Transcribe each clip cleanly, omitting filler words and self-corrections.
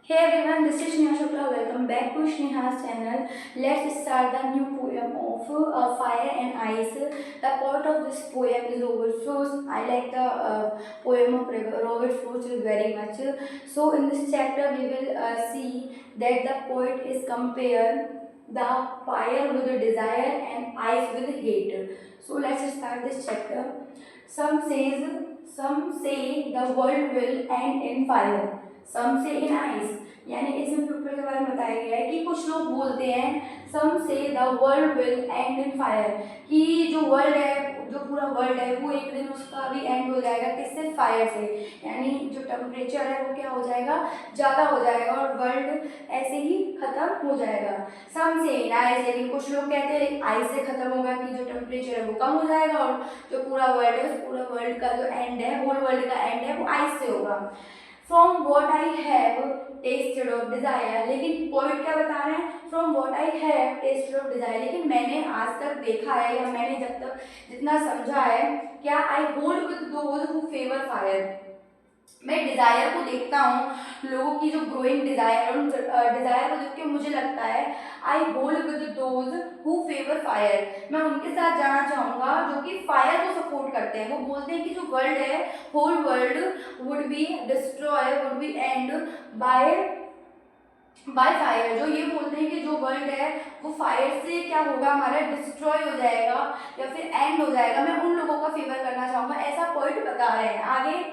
Hey everyone, this is Sneha Shukla. Welcome back to Sneha's channel. Let's start the new poem of Fire and Ice. The point of this poem is Robert Frost. I like the poem of Robert Frost very much. So in this chapter we will see that the poet is compare the fire with the desire and ice with hate. So let's start this chapter. Some say the world will end in fire. सम से इन ice, यानी इसमें people के बारे में बताया गया है कि कुछ लोग बोलते हैं सम से the world will and in fire, कि जो वर्ल्ड है, जो पूरा वर्ल्ड है वो एक दिन उसका भी एंड हो जाएगा, किससे? फायर से। यानी जो टेम्परेचर है वो क्या हो जाएगा? ज़्यादा हो जाएगा और वर्ल्ड ऐसे ही खत्म हो जाएगा। सम से इन आइस, लेकिन कुछ लोग कहते हैं आइस से खत्म होगा, कि जो टेम्परेचर है वो कम हो जाएगा और जो पूरा वर्ल्ड है, उस पूरा वर्ल्ड का जो एंड है, होल वर्ल्ड का एंड है वो आइस से होगा। From what I have tested of desire, लेकिन पोइट क्या बता रहे हैं? From what I have tested of desire, लेकिन मैंने आज तक देखा है या मैंने जब तक जितना समझा है, क्या I hold with those who favour fire, मैं डिज़ायर को देखता हूँ, लोगों की जो ग्रोइंग डिज़ायर, उन डिज़ायर को देख के मुझे लगता है I hold with those who favour fire, मैं उनके साथ जाना चाहूँगा जो कि फायर को सपोर्ट करते हैं। वो बोलते हैं कि जो वर्ल्ड है, whole world would be destroy, would be end by fire, जो ये बोलते हैं कि जो वर्ल्ड है वो फायर से क्या होगा, हमारा डिस्ट्रॉय हो जाएगा या फिर एंड हो जाएगा। मैं उन लोगों का फेवर करना चाहूँगा, ऐसा पॉइंट बता रहे हैं आगे।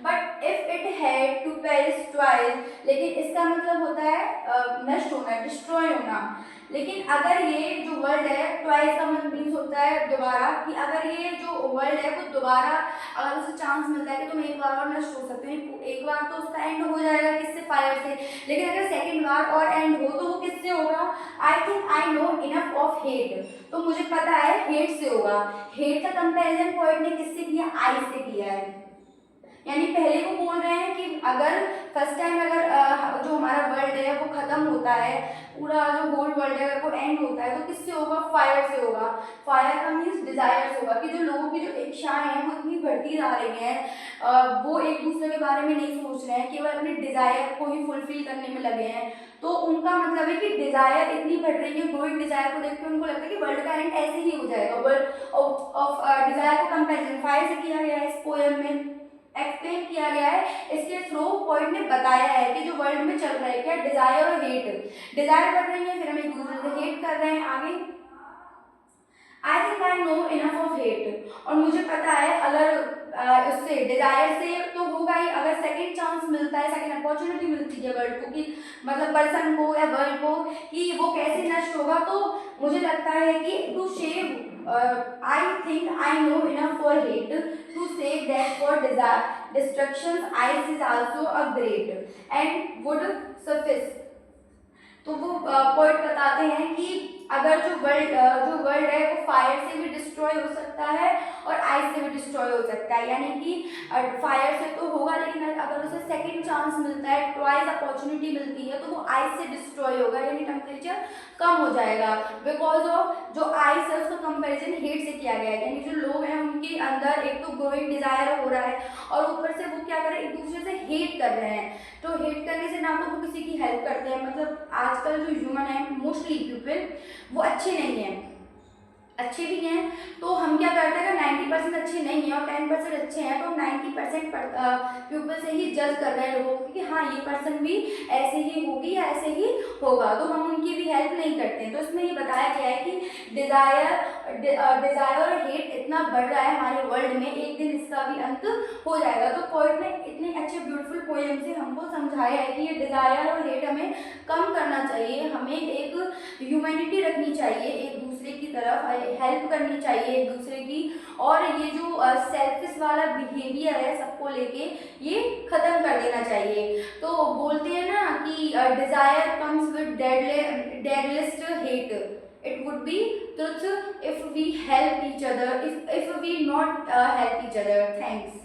But if it had to perish twice, लेकिन इसका मतलब होता है नष्ट होना, डिस्ट्रॉय होना। लेकिन अगर ये जो वर्ल्ड है, ट्वाइस का मतलब मीन्स होता है दोबारा, कि अगर ये जो वर्ल्ड है वो दोबारा, अगर उसे चांस मिलता है कि तुम एक बार और नष्ट हो सकते हो, एक बार तो उसका एंड हो जाएगा, किससे? फायर से। लेकिन अगर सेकंड बार और एंड हो तो वो किससे होगा? आई think I know enough of hate, तो मुझे पता है हेट से होगा। हेट का कंपैरिजन पॉइंट ने किससे किया? आई से किया है। यानी पहले वो बोल रहे हैं कि अगर फर्स्ट टाइम अगर जो हमारा वर्ल्ड है वो खत्म होता है, पूरा जो होल वर्ल्ड है अगर वो एंड होता है तो किससे होगा? फायर से होगा। फायर का मीन्स डिजायर्स होगा, कि जो लोगों की जो इच्छाएं हैं वो इतनी बढ़ती जा रही हैं, वो एक दूसरे के बारे में नहीं सोच रहे हैं, केवल अपने डिजायर को ही फुलफिल करने में लगे हैं। तो उनका मतलब है कि डिजायर इतनी बढ़ रही है, ग्रोइंग डिजायर को देख के उनको लगता है कि वर्ल्ड का एंड ऐसे ही हो जाएगा। वर्ल्ड ऑफ डिजायर को कंपेरिजन फायर से किया गया है, इस पोएम में एक्सप्लेन किया गया है। इसके थ्रू पॉइंट ने बताया है कि जो वर्ल्ड में चल रहा है क्या? डिजायर और हेट। डिजायर कर रहे हैं, फिर हम एक दूसरे से हेट कर रहे हैं। आगे आई think I know enough of hate, और मुझे पता है अगर उससे डिजायर से तो होगा ही, अगर सेकंड चांस मिलता है, सेकंड अपॉर्चुनिटी मिलती है वर्ल्ड को, कि मतलब पर्सन को या वर्ल्ड को, कि वो कैसे नष्ट होगा, तो मुझे लगता है कि to save I think I know enough for hate to save that for destruction ice is also a great and would surface. तो वो पॉइंट बताते हैं कि अगर जो वर्ल्ड है वो फायर से भी डिस्ट्रॉय हो सकता है और आइस से भी डिस्ट्रॉय हो सकता है, यानी कि फायर से तो होगा, लेकिन अगर उसे सेकंड चांस मिलता है, ट्वाइस अपॉर्चुनिटी मिलती है, तो वो आइस से डिस्ट्रॉय होगा, यानी टेम्परेचर कम हो जाएगा। बिकॉज ऑफ जो आइस है उसका कंपेरिजन हेट से किया गया है, यानी जो लोग हैं उनके अंदर एक तो ग्रोइंग डिजायर हो रहा है और ऊपर से वो क्या कर रहे हैं? एक दूसरे से हेट कर रहे हैं। तो हेट करने से ना तो वो किसी की हेल्प करते हैं, मतलब आजकल जो ह्यूमन है मोस्टली पीपल वो अच्छे नहीं हैं, अच्छे भी हैं तो हम क्या करते हैं, अगर 90% अच्छे नहीं हैं और 10% अच्छे हैं तो 90% पीपल से ही जज कर रहे हैं लोगों को कि हाँ ये पर्सन भी ऐसे ही होगी या ऐसे ही होगा, तो हम उनकी भी हेल्प नहीं करते हैं। तो इसमें ये बताया गया है कि डिजायर और हेट इतना बढ़ रहा है हमारे वर्ल्ड में, एक दिन इसका भी अंत हो जाएगा। तो पोएट ने इतने अच्छे ब्यूटीफुल पोएम से हमको समझाया है कि ये डिजायर और हेट हमें कम करना चाहिए, हमें एक ह्यूमैनिटी रखनी चाहिए, एक दूसरे की तरफ हेल्प करनी चाहिए एक दूसरे की, और ये जो सेल्फिश वाला बिहेवियर है सबको लेके ये खत्म कर देना चाहिए। तो बोलते हैं ना कि desire comes with deadliest hate, it would be truth if we help each other, if we not help each other. Thanks.